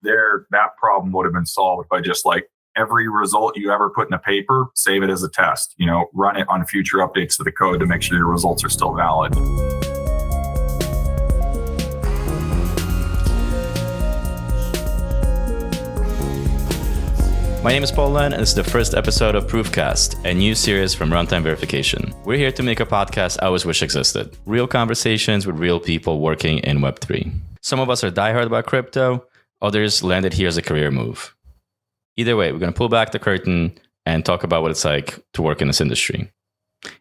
that problem would have been solved by just like every result you ever put in a paper, save it as a test, run it on future updates to the code to make sure your results are still valid. My name is Paul Len, and this is the first episode of Proofcast, a new series from Runtime Verification. We're here to make a podcast I always wish existed. Real conversations with real people working in Web3. Some of us are diehard about crypto, others landed here as a career move. Either way, we're going to pull back the curtain and talk about what it's like to work in this industry.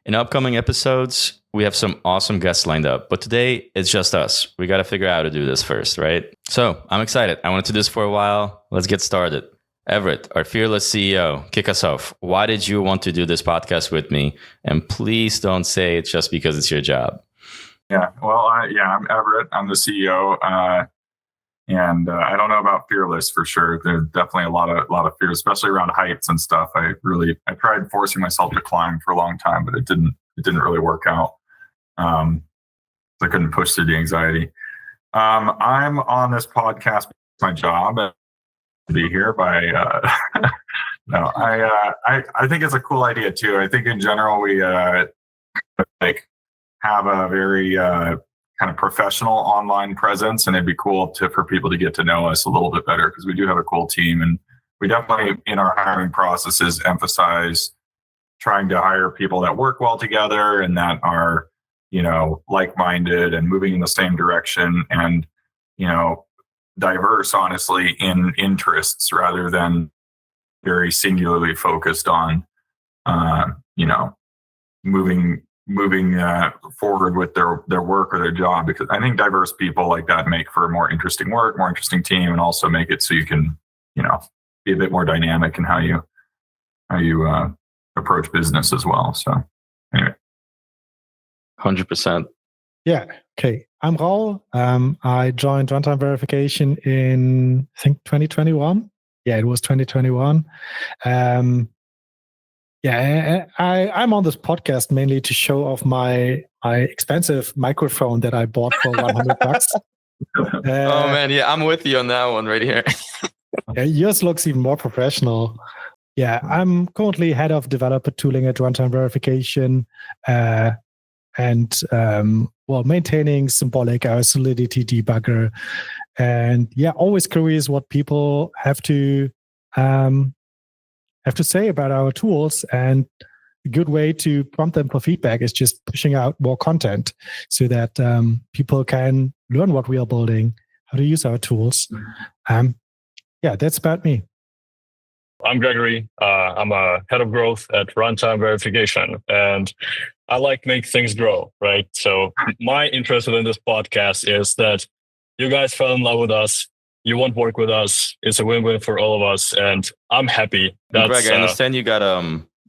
In upcoming episodes, we have some awesome guests lined up, but today it's just us. We got to figure out how to do this first, right? So I'm excited. I wanted to do this for a while. Let's get started. Everett, our fearless CEO, kick us off. Why did you want to do this podcast with me? And please don't say it's just because it's your job. Yeah, well, I'm Everett. I'm the CEO, and I don't know about fearless for sure. There's definitely a lot of fear, especially around heights and stuff. I tried forcing myself to climb for a long time, but it didn't really work out. So I couldn't push through the anxiety. I'm on this podcast because it's my job. To be here by no, I think it's a cool idea too. I think in general we have a very kind of professional online presence, and it'd be cool for people to get to know us a little bit better because we do have a cool team, and we definitely in our hiring processes emphasize trying to hire people that work well together and that are like-minded and moving in the same direction and diverse, honestly, in interests rather than very singularly focused on, moving forward with their work or their job. Because I think diverse people like that make for more interesting work, more interesting team, and also make it so you can, be a bit more dynamic in how you approach business as well. So, anyway, 100%. Yeah. Okay. I'm Rhye. I joined Runtime Verification in, I think, 2021. Yeah, it was 2021. I'm on this podcast mainly to show off my expensive microphone that I bought for $100. Oh man, yeah, I'm with you on that one right here. Yeah, yours looks even more professional. Yeah, I'm currently head of developer tooling at Runtime Verification. Maintaining Symbolic, our Solidity debugger, and always curious what people have to say about our tools. And a good way to prompt them for feedback is just pushing out more content so that people can learn what we are building, how to use our tools. That's about me. I'm Gregory. I'm a head of growth at Runtime Verification, and I like make things grow, right? So my interest within this podcast is that you guys fell in love with us. You want to work with us. It's a win-win for all of us, and I'm happy. Greg, I understand you got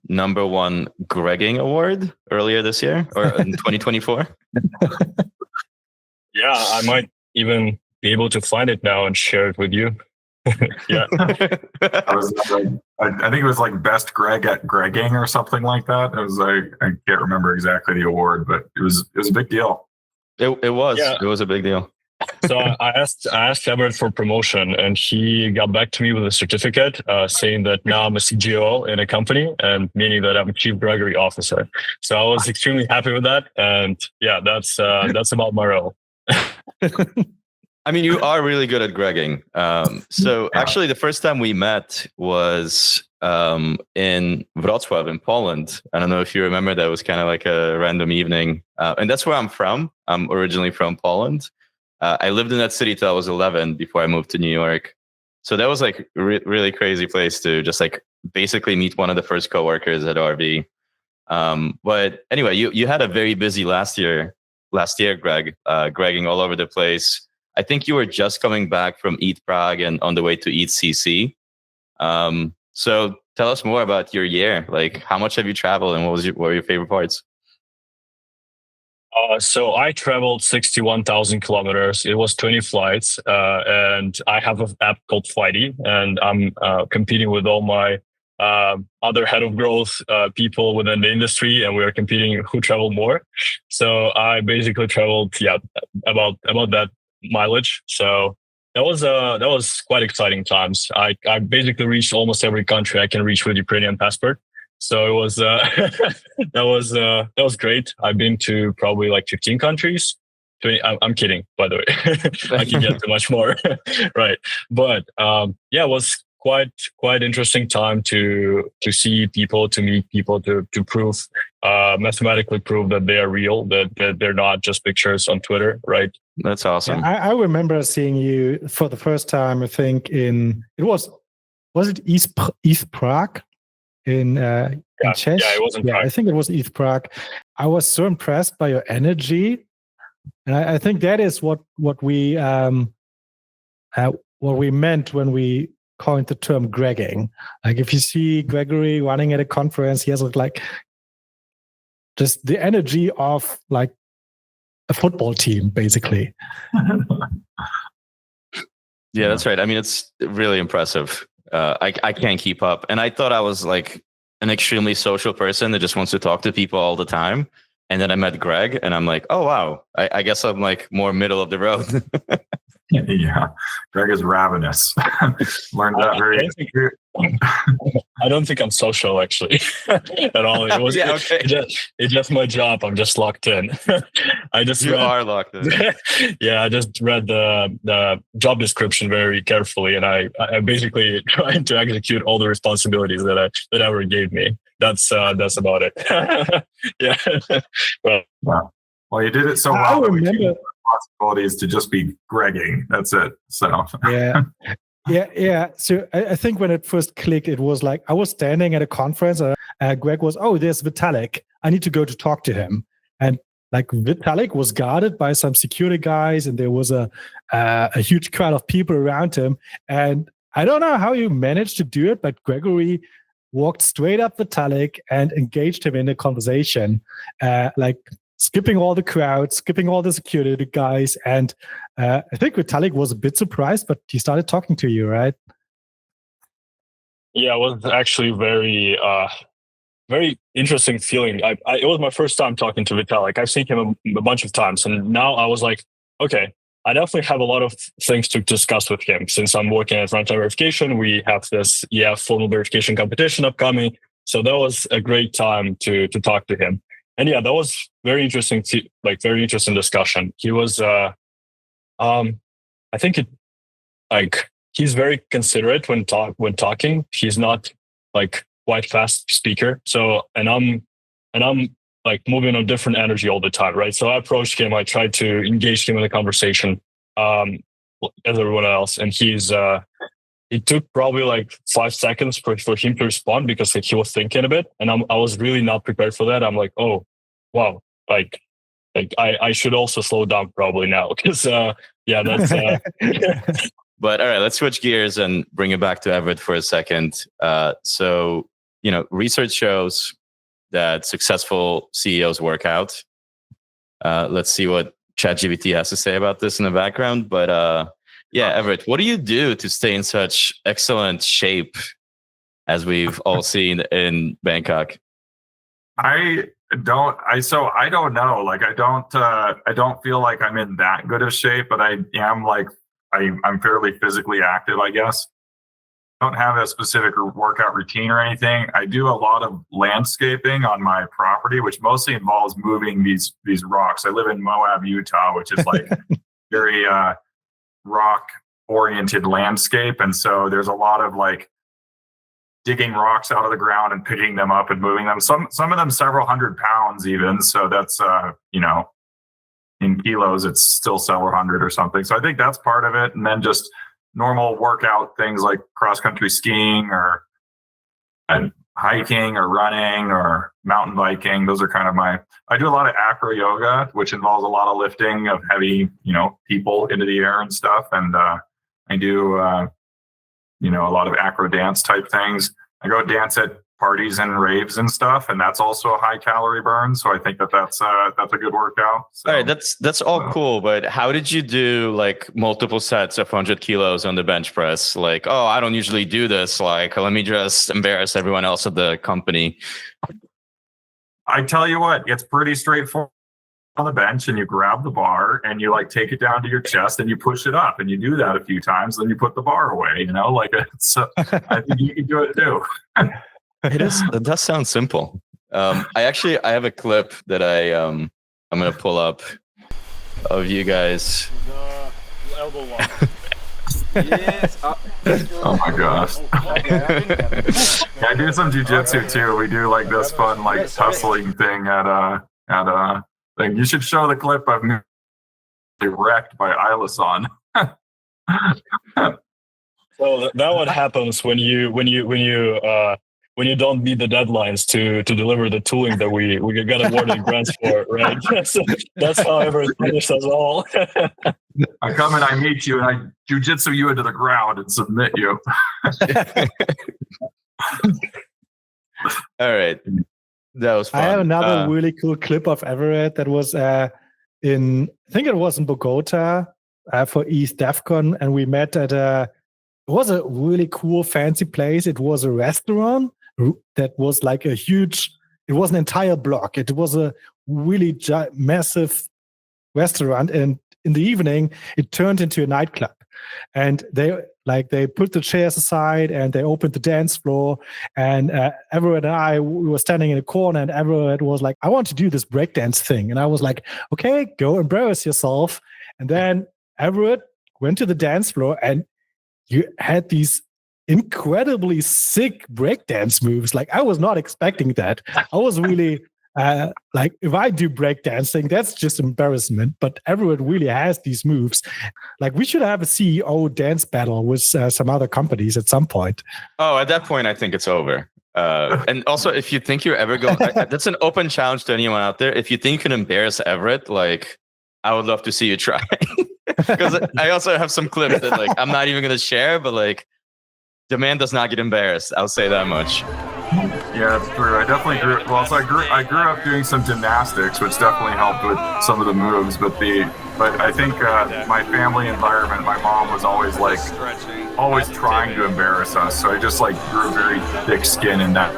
number one Gregging award earlier this year or in 2024. Yeah, I might even be able to find it now and share it with you. Yeah. I think it was like best Greg at Gregging or something like that. It was I can't remember exactly the award, but it was a big deal. It was a big deal. So I asked Everett for promotion, and he got back to me with a certificate saying that now I'm a CGO in a company, and meaning that I'm a Chief Gregory Officer. So I was extremely happy with that, and that's about my role. I mean, you are really good at Gregging. Actually, the first time we met was in Wrocław in Poland. I don't know if you remember, that was kind of like a random evening. And that's where I'm from. I'm originally from Poland. I lived in that city till I was 11 before I moved to New York. So that was like a really crazy place to just like basically meet one of the first coworkers at RV. But anyway, you had a very busy last year, Greg, Gregging all over the place. I think you were just coming back from ETH Prague and on the way to ETH CC. So tell us more about your year. Like, how much have you traveled, and what were your favorite parts? So I traveled 61,000 kilometers. It was 20 flights, and I have an app called Flighty, and I'm competing with all my other head of growth people within the industry, and we are competing who traveled more. So I basically traveled, about that mileage. So that was quite exciting times. I basically reached almost every country I can reach with Ukrainian passport. So it was that was great. I've been to probably like 15 countries. 20, I'm kidding, by the way. I can get to much more, right? But yeah, it was quite interesting time to see people, to meet people, to prove mathematically prove that they are real, that they're not just pictures on Twitter, right? That's awesome. Yeah, I remember seeing you for the first time. I think was it East Prague in Czech? Yeah, it was in Prague. I think it was East Prague. I was so impressed by your energy, and I think that is what we meant when we coined the term Gregging. Like if you see Gregory running at a conference, he has like just the energy of like a football team, basically. Yeah, that's right. I mean, it's really impressive. I can't keep up. And I thought I was like an extremely social person that just wants to talk to people all the time. And then I met Greg and I'm like, oh, wow, I guess I'm like more middle of the road. Yeah, Greg is ravenous. Learned that very. I don't think I'm social actually at all. It was okay. It's just my job. I'm just locked in. You are locked in. Yeah, I just read the job description very carefully, and I basically trying to execute all the responsibilities that Everett gave me. That's about it. Yeah. Well, you did it so well. I remember possibilities to just be Gregging. That's it. So yeah. So I think when it first clicked, it was like I was standing at a conference. Greg was, oh, there's Vitalik. I need to go to talk to him. And like Vitalik was guarded by some security guys, and there was a huge crowd of people around him. And I don't know how you managed to do it, but Gregory walked straight up Vitalik and engaged him in a conversation, like skipping all the crowd, skipping all the security guys. And I think Vitalik was a bit surprised, but he started talking to you, right? Yeah, it was actually very interesting feeling. It was my first time talking to Vitalik. I've seen him a bunch of times, and now I was like, okay, I definitely have a lot of things to discuss with him. Since I'm working at Runtime Verification, we have this formal verification competition upcoming. So that was a great time to talk to him. And yeah, that was very interesting. Very interesting discussion. He was, I think he's very considerate when talking. He's not like quite fast speaker. So, and I'm like moving on different energy all the time, right? So I approached him. I tried to engage him in a conversation, as everyone else, and it took probably like 5 seconds for him to respond because he was thinking a bit, and I was really not prepared for that. I'm like, oh, wow, like I should also slow down probably now because that's. But all right, let's switch gears and bring it back to Everett for a second. So research shows that successful CEOs work out. Let's see what ChatGPT has to say about this in the background. But Everett, what do you do to stay in such excellent shape as we've all seen in Bangkok? I don't know. Like I don't feel like I'm in that good of shape, but I am like I'm fairly physically active, I guess. I don't have a specific workout routine or anything. I do a lot of landscaping on my property, which mostly involves moving these rocks. I live in Moab, Utah, which is like very rock oriented landscape. And so there's a lot of like digging rocks out of the ground and picking them up and moving them. Some of them several hundred pounds even. So that's, in kilos, it's still several hundred or something. So I think that's part of it. And then just normal workout things like cross-country skiing or hiking or running or mountain biking. Those are kind of I do a lot of acro yoga, which involves a lot of lifting of heavy, people into the air and stuff. And I do, a lot of acro dance type things. I go dance at parties and raves and stuff, and that's also a high calorie burn. So I think that's a good workout. So, all right, that's all cool. But how did you do like multiple sets of 100 kilos on the bench press? Like, oh, I don't usually do this. Like, let me just embarrass everyone else at the company. I tell you what, it's pretty straightforward. on the bench and you grab the bar and you like take it down to your chest and you push it up and you do that a few times, then you put the bar away, like it's, I think you can do it too. It does sound simple. I have a clip that I'm going to pull up of you guys. The elbow one. Yes. Oh my gosh. Yeah, I do some jujitsu too. We do like this fun like tussling thing at thing. You should show the clip of me wrecked by Ilason. So that what happens when you don't meet the deadlines to deliver the tooling that we got awarded grants for, right? So that's how Everett punished us all. I come and I meet you and I jujitsu you into the ground and submit you. All right. That was fun. I have another really cool clip of Everett that was I think it was in Bogota for East DEFCON, and we met at it was a really cool, fancy place. It was a restaurant that was like it was an entire block. It was a really massive restaurant, and in the evening, it turned into a nightclub. And they put the chairs aside and they opened the dance floor. And Everett and I, we were standing in a corner, and Everett was like, I want to do this breakdance thing. And I was like, okay, go embarrass yourself. And then Everett went to the dance floor, and you had these incredibly sick breakdance moves. Like, I was not expecting that. I was really like, if I do breakdancing, that's just embarrassment. But Everett really has these moves. Like, we should have a CEO dance battle with some other companies at some point. Oh, at that point, I think it's over. And also, if you think you're ever going, that's an open challenge to anyone out there. If you think you can embarrass Everett, like, I would love to see you try. Because I also have some clips that like I'm not even going to share, but like the man does not get embarrassed. I'll say that much. Yeah, that's true. I definitely grew. Well, so I grew up doing some gymnastics, which definitely helped with some of the moves. But I think my family environment, my mom was always trying to embarrass us. So I just like grew very thick skin in that.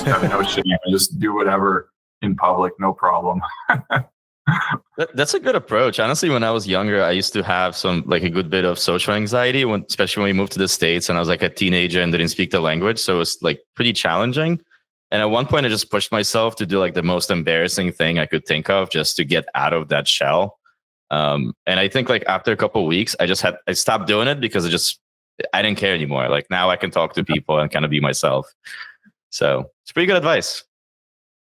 No shame. I just do whatever in public, no problem. That's a good approach. Honestly, when I was younger, I used to have a good bit of social anxiety, especially when we moved to the States and I was like a teenager and didn't speak the language. So it was like pretty challenging. And at one point I just pushed myself to do like the most embarrassing thing I could think of just to get out of that shell. And I think like after a couple of weeks, I stopped doing it because I didn't care anymore. Like now I can talk to people and kind of be myself. So it's pretty good advice.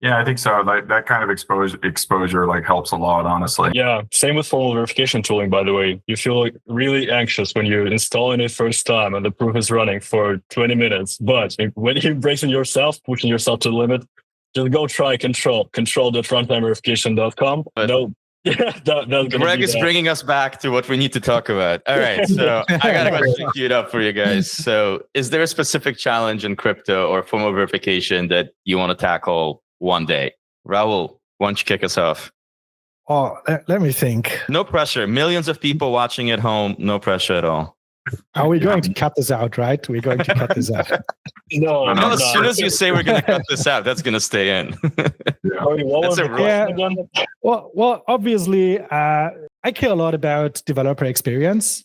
Yeah, I think so. Like that kind of exposure like helps a lot, honestly. Yeah, same with formal verification tooling, by the way. You feel like really anxious when you install it first time and the proof is running for 20 minutes. But when you're embracing yourself, pushing yourself to the limit, just go try control.runtimeverification.com. No, that's Greg is bringing us back to what we need to talk about. All right, so I got a question queued up for you guys. So is there a specific challenge in crypto or formal verification that you want to tackle one day? Raul, why don't you kick us off? Oh, let me think. No pressure. Millions of people watching at home. No pressure at all. Are we going to cut this out, right? We're going to cut this out. No. As soon as you say we're going to cut this out, that's going to stay in. That's a rule. Well, obviously, I care a lot about developer experience.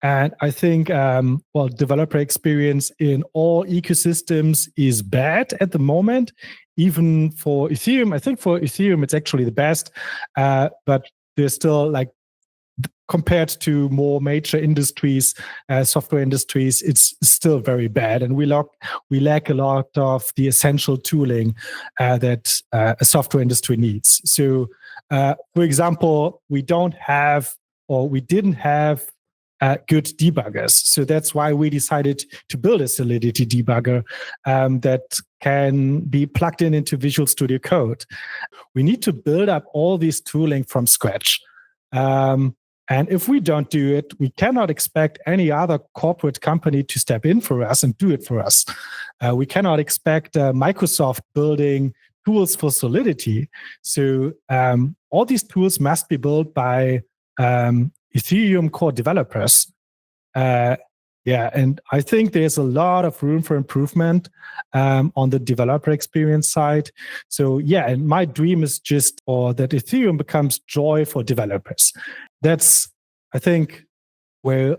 And I think, developer experience in all ecosystems is bad at the moment. Even for Ethereum, I think for Ethereum, it's actually the best. But there's still like, compared to more major industries, software industries, it's still very bad. And we lack a lot of the essential tooling that a software industry needs. So, for example, we didn't have good debuggers. So that's why we decided to build a Solidity debugger that can be plugged into Visual Studio Code. We need to build up all this tooling from scratch. And if we don't do it, we cannot expect any other corporate company to step in for us and do it for us. We cannot expect Microsoft building tools for Solidity. So all these tools must be built by Ethereum core developers. Yeah, and I think there's a lot of room for improvement on the developer experience side. So yeah, and my dream is just that Ethereum becomes joy for developers. That's, I think, where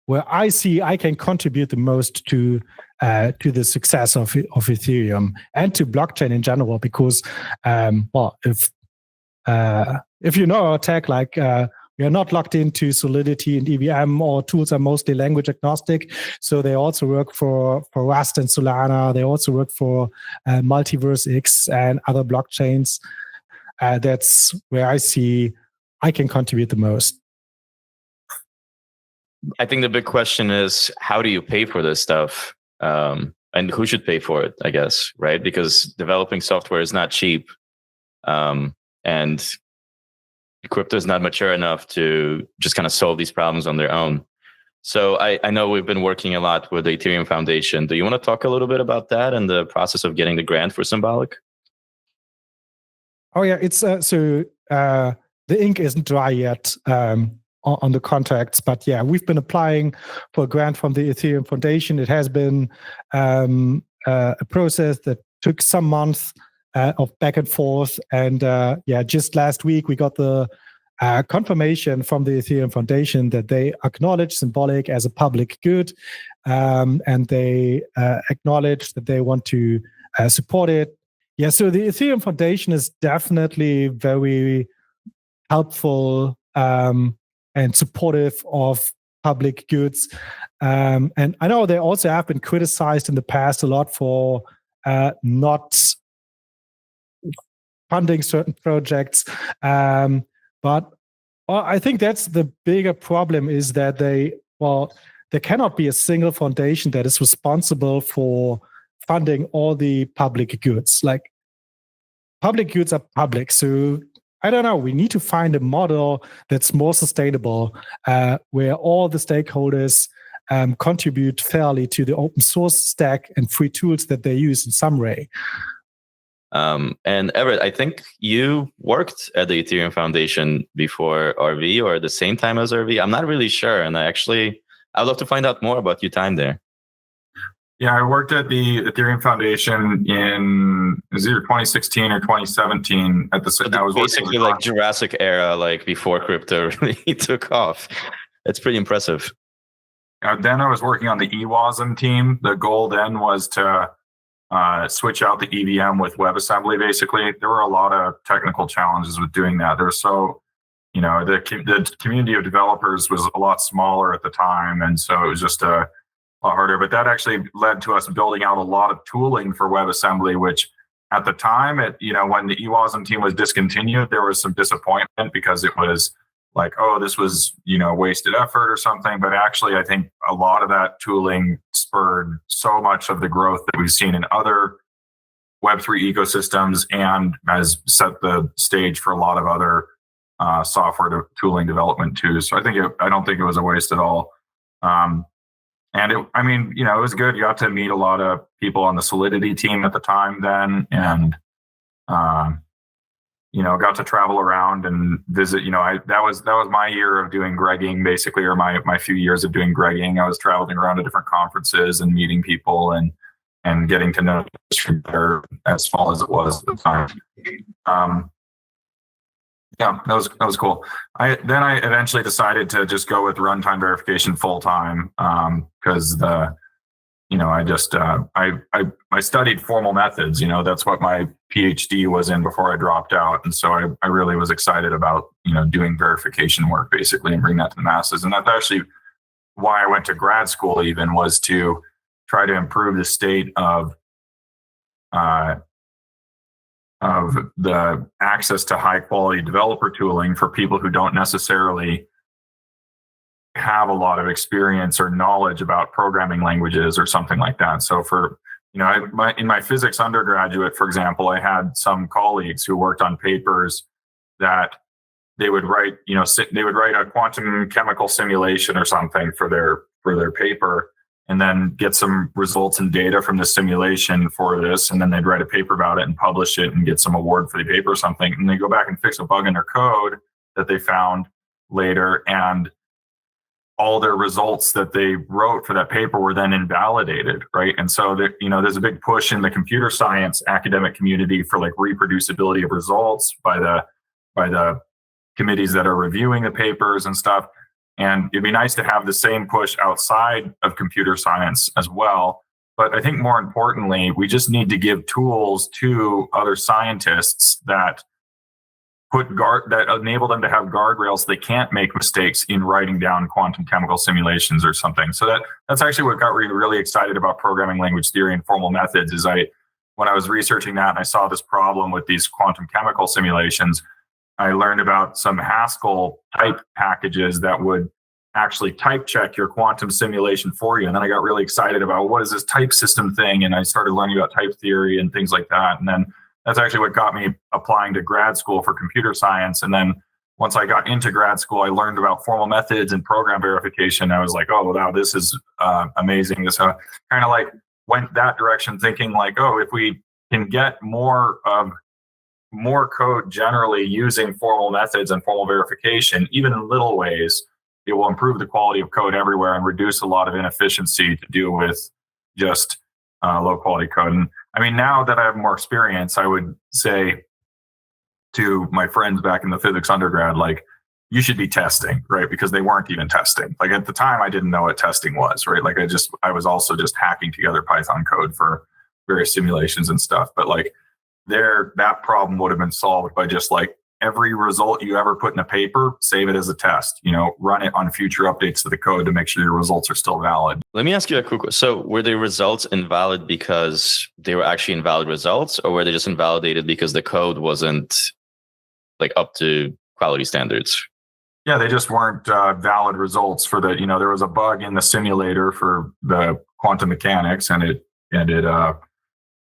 I see I can contribute the most to the success of Ethereum and to blockchain in general. Because if you know our tech, like we are not locked into Solidity and EVM, or tools are mostly language agnostic. So they also work for Rust and Solana. They also work for Multiverse X and other blockchains. That's where I see I can contribute the most. I think the big question is, how do you pay for this stuff? And who should pay for it, I guess, right? Because developing software is not cheap. And crypto is not mature enough to just kind of solve these problems on their own. So I know we've been working a lot with the Ethereum Foundation. Do you want to talk a little bit about that and the process of getting the grant for Symbolic? Oh yeah, it's so the ink isn't dry yet on the contracts, but yeah, we've been applying for a grant from the Ethereum Foundation. It has been a process that took some months of back and forth, and yeah, just last week we got the confirmation from the Ethereum Foundation that they acknowledge Symbolic as a public good, and they acknowledge that they want to support it. Yeah, so the Ethereum Foundation is definitely very helpful and supportive of public goods. And I know they also have been criticized in the past a lot for not funding certain projects. But I think that's the bigger problem, is that there cannot be a single foundation that is responsible for funding all the public goods. Like, public goods are public. So I don't know, we need to find a model that's more sustainable, where all the stakeholders contribute fairly to the open source stack and free tools that they use in some way. And Everett, I think you worked at the Ethereum Foundation before RV, or at the same time as RV. I'm not really sure. And I'd love to find out more about your time there. Yeah, I worked at the Ethereum Foundation in, it was either 2016 or 2017. I was basically like Jurassic era, like before crypto really took off. It's pretty impressive. Then I was working on the EWASM team. The goal then was to switch out the EVM with WebAssembly. Basically, there were a lot of technical challenges with doing that. There's the community of developers was a lot smaller at the time, and so it was just a lot harder. But that actually led to us building out a lot of tooling for WebAssembly, which at the time, when the EWASM team was discontinued, there was some disappointment because it was like, oh, this was, wasted effort or something. But actually, I think a lot of that tooling spurred so much of the growth that we've seen in other Web3 ecosystems, and has set the stage for a lot of other software tooling development too. So I don't think it was a waste at all. And it was good. You got to meet a lot of people on the Solidity team at the time then, and got to travel around and visit. That was my year of doing Gregging, basically, or my few years of doing Gregging. I was traveling around to different conferences and meeting people and getting to know from there, as small as it was at the time. Yeah, that was cool. I eventually decided to just go with runtime verification full time, because I studied formal methods. That's what my PhD was in before I dropped out, and so I really was excited about doing verification work basically and bring that to the masses. And that's actually why I went to grad school, even, was to try to improve the state of the access to high quality developer tooling for people who don't necessarily have a lot of experience or knowledge about programming languages or something like that. So in my physics undergraduate, for example, I had some colleagues who worked on papers that they would write a quantum chemical simulation or something for their paper, and then get some results and data from the simulation for this, and then they'd write a paper about it and publish it and get some award for the paper or something. And they go back and fix a bug in their code that they found later, and all their results that they wrote for that paper were then invalidated, right? And so there's a big push in the computer science academic community for like reproducibility of results by the committees that are reviewing the papers and stuff. And it'd be nice to have the same push outside of computer science as well. But I think more importantly, we just need to give tools to other scientists that enable them to have guardrails so they can't make mistakes in writing down quantum chemical simulations or something. So that's actually what got me really excited about programming language theory and formal methods. Is when I was researching that and I saw this problem with these quantum chemical simulations, I learned about some Haskell type packages that would actually type check your quantum simulation for you. And then I got really excited about what is this type system thing? And I started learning about type theory and things like that. And then that's actually what got me applying to grad school for computer science. And then once I got into grad school, I learned about formal methods and program verification. I was like, oh, wow, this is amazing. This kind of like went that direction, thinking like, oh, if we can get more code generally using formal methods and formal verification, even in little ways, it will improve the quality of code everywhere and reduce a lot of inefficiency to do with just low quality code. And I mean, now that I have more experience, I would say to my friends back in the physics undergrad, like, you should be testing, right? Because they weren't even testing. Like at the time, I didn't know what testing was, right? Like I was also just hacking together Python code for various simulations and stuff. But like that problem would have been solved by just like every result you ever put in a paper, save it as a test, run it on future updates to the code to make sure your results are still valid. Let me ask you a quick question. So were the results invalid because they were actually invalid results, or were they just invalidated because the code wasn't like up to quality standards? Yeah, they just weren't valid results for the, there was a bug in the simulator for the quantum mechanics and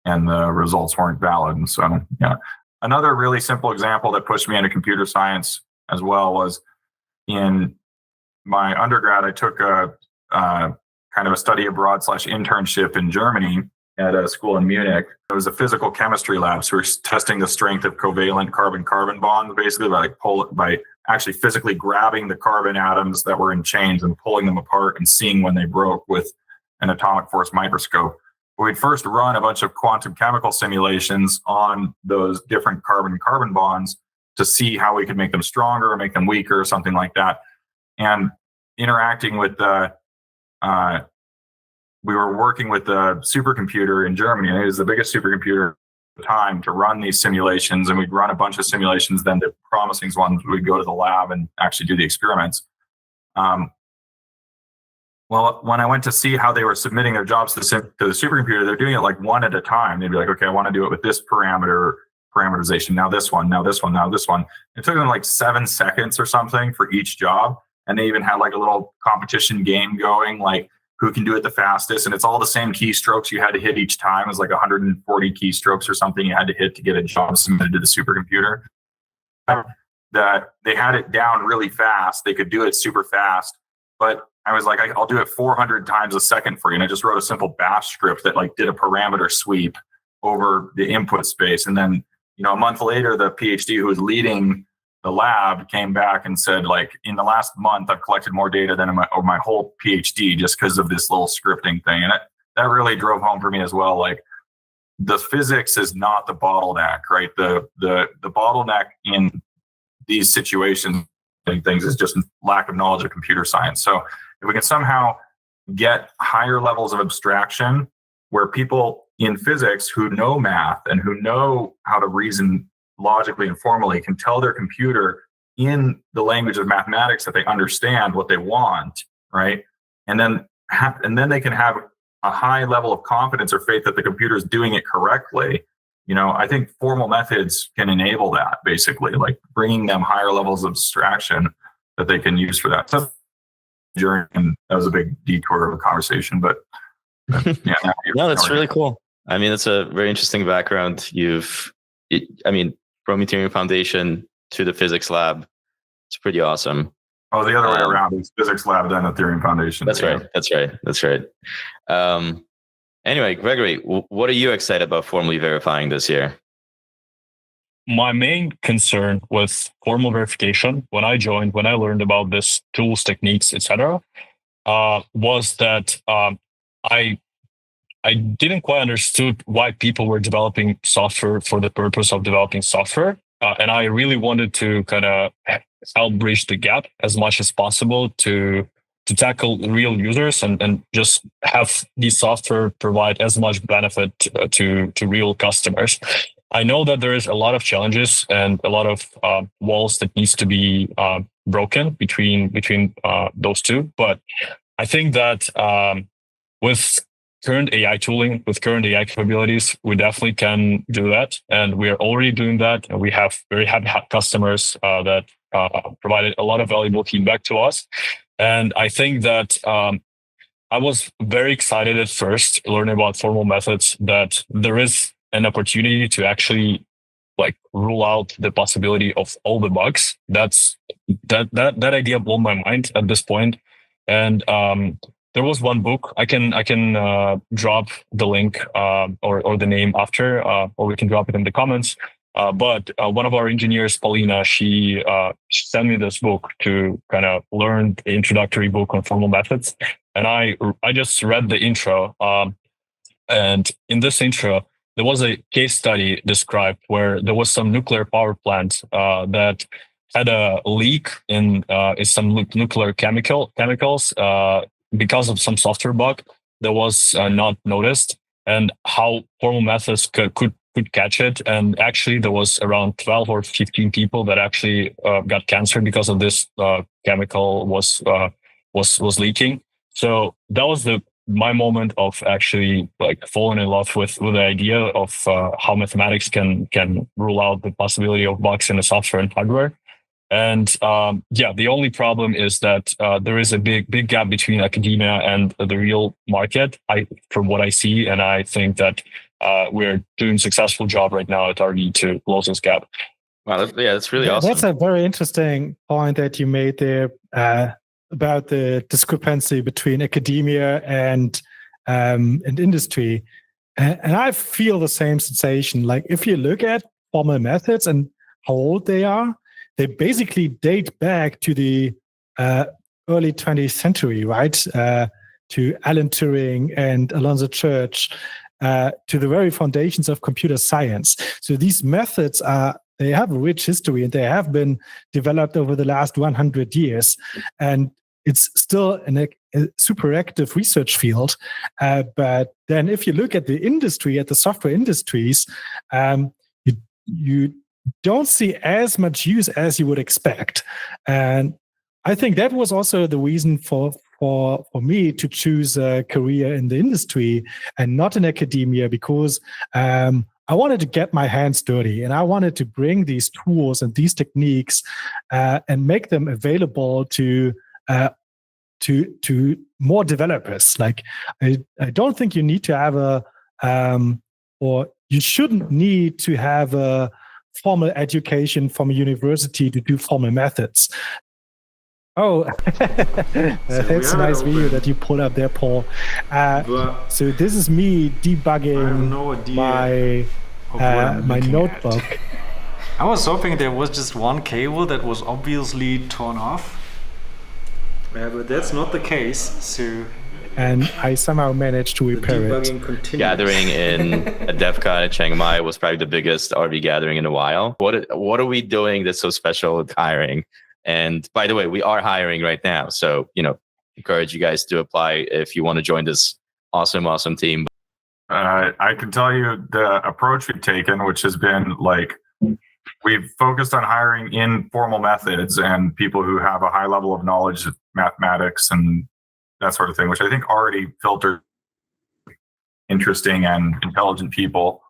the results weren't valid. And so, yeah. Another really simple example that pushed me into computer science as well was in my undergrad, I took a kind of a study abroad / internship in Germany at a school in Munich. It was a physical chemistry lab. So we were testing the strength of covalent carbon-carbon bonds, basically by actually physically grabbing the carbon atoms that were in chains and pulling them apart and seeing when they broke with an atomic force microscope. We'd first run a bunch of quantum chemical simulations on those different carbon-carbon bonds to see how we could make them stronger or make them weaker or something like that. And interacting with we were working with the supercomputer in Germany, and it was the biggest supercomputer at the time to run these simulations. And we'd run a bunch of simulations. Then the promising ones, we'd go to the lab and actually do the experiments. Well, when I went to see how they were submitting their jobs to the supercomputer, they're doing it like one at a time. They'd be like, okay, I want to do it with this parameterization. Now this one, now this one, now this one. It took them like 7 seconds or something for each job. And they even had like a little competition game going, like who can do it the fastest. And it's all the same keystrokes you had to hit each time. It was like 140 keystrokes or something you had to hit to get a job submitted to the supercomputer. That they had it down really fast. They could do it super fast. But I was like, I'll do it 400 times a second for you. And I just wrote a simple bash script that like did a parameter sweep over the input space. And then, a month later, the PhD who was leading the lab came back and said, like, in the last month, I've collected more data than my whole PhD just because of this little scripting thing. And that really drove home for me as well. Like, the physics is not the bottleneck, right? The bottleneck in these situations and things is just lack of knowledge of computer science. So if we can somehow get higher levels of abstraction where people in physics who know math and who know how to reason logically and formally can tell their computer in the language of mathematics that they understand what they want, right? And then they can have a high level of confidence or faith that the computer is doing it correctly. I think formal methods can enable that, basically, like bringing them higher levels of abstraction that they can use for that. So, and that was a big detour of a conversation, but yeah. No, that's really cool. I mean, it's a very interesting background. From Ethereum Foundation to the physics lab, it's pretty awesome. Oh, the other way around. It's physics lab, then Ethereum Foundation. That's right. Anyway, Gregory, what are you excited about formally verifying this year? my main concern with formal verification when I joined, when I learned about this tools, techniques, etc., was that I didn't quite understood why people were developing software for the purpose of developing software. And I really wanted to kind of help bridge the gap as much as possible to tackle real users and just have the software provide as much benefit to real customers. I know that there is a lot of challenges and a lot of walls that needs to be broken between those two. But I think that with current AI tooling, with current AI capabilities, we definitely can do that. And we are already doing that. And we have very happy customers that provided a lot of valuable feedback to us. And I think that I was very excited at first learning about formal methods, that there is an opportunity to actually like rule out the possibility of all the bugs. That idea blew my mind at this point. And there was one book. I can drop the link or the name after, or we can drop it in the comments. But one of our engineers, Paulina, she sent me this book to kind of learn the introductory book on formal methods, and I just read the intro. And in this intro, there was a case study described where there was some nuclear power plant that had a leak in some nuclear chemicals. Because of some software bug that was not noticed, and how formal methods could catch it. And actually, there was around 12 or 15 people that actually got cancer because of this chemical was leaking. So that was my moment of actually like falling in love with the idea of how mathematics can rule out the possibility of bugs in the software and hardware. And the only problem is that there is a big gap between academia and the real market, from what I see. And I think that we're doing a successful job right now at RD to close this gap. Wow, that's really awesome. That's a very interesting point that you made there about the discrepancy between academia and industry. And I feel the same sensation. Like if you look at formal methods and how old they are, they basically date back to the early 20th century, right? To Alan Turing and Alonzo Church, to the very foundations of computer science. So these methods they have a rich history, and they have been developed over the last 100 years. And it's still a super active research field. But then if you look at the industry, at the software industries, you don't see as much use as you would expect. And I think that was also the reason for me to choose a career in the industry and not in academia, because I wanted to get my hands dirty, and I wanted to bring these tools and these techniques and make them available to more developers. Like I don't think you need to have or you shouldn't need to have a formal education from a university to do formal methods. Oh, that's a nice video that you pulled up there, Paul. So this is me debugging my notebook. I was hoping there was just one cable that was obviously torn off. But that's not the case. So. And I somehow managed to repair it. Gathering in a DevCon in Chiang Mai was probably the biggest RV gathering in a while. What are we doing that's so special with hiring? And by the way, we are hiring right now. So, encourage you guys to apply if you want to join this awesome team. I can tell you the approach we've taken, which has been like, we've focused on hiring in formal methods and people who have a high level of knowledge of mathematics and that sort of thing, which I think already filter interesting and intelligent people.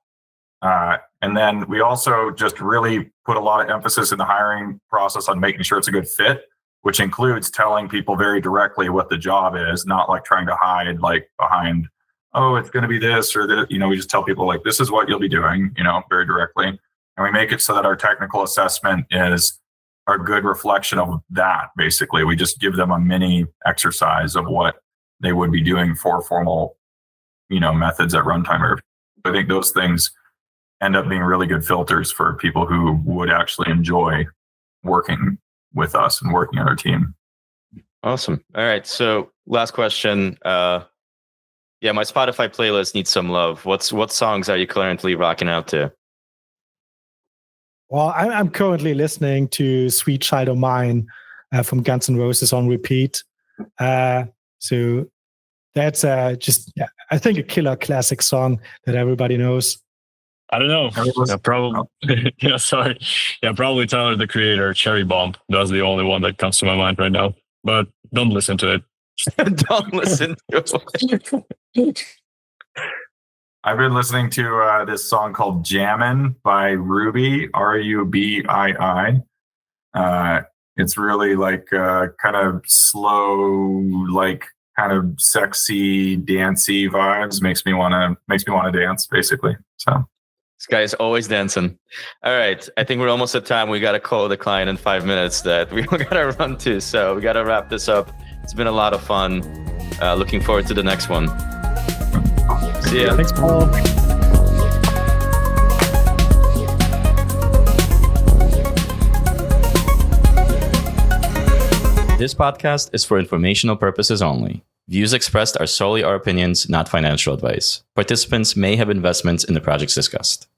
And then we also just really put a lot of emphasis in the hiring process on making sure it's a good fit, which includes telling people very directly what the job is, not like trying to hide like behind, oh, it's going to be this or that. We just tell people like, this is what you'll be doing, very directly. And we make it so that our technical assessment is a good reflection of that. Basically, we just give them a mini exercise of what they would be doing for formal, methods at Runtime Verification. I think those things end up being really good filters for people who would actually enjoy working with us and working on our team. Awesome. All right. So last question. Yeah, my Spotify playlist needs some love. What songs are you currently rocking out to? Well, I'm currently listening to Sweet Child O' Mine from Guns N' Roses on repeat. So that's just, I think, a killer classic song that everybody knows. I don't know. Yeah, probably. Yeah, sorry. Yeah, probably Tyler, the Creator, Cherry Bomb. That's the only one that comes to my mind right now. But don't listen to it. Don't listen to it. I've been listening to this song called Jammin' by Ruby, Rubii. It's really like kind of slow, like kind of sexy, dancey vibes. Makes me want to dance, basically. So this guy is always dancing. All right, I think we're almost at time. We got to call the client in 5 minutes that we got to run to. So we got to wrap this up. It's been a lot of fun. Looking forward to the next one. See ya. Thanks, Paul. This podcast is for informational purposes only. Views expressed are solely our opinions, not financial advice. Participants may have investments in the projects discussed.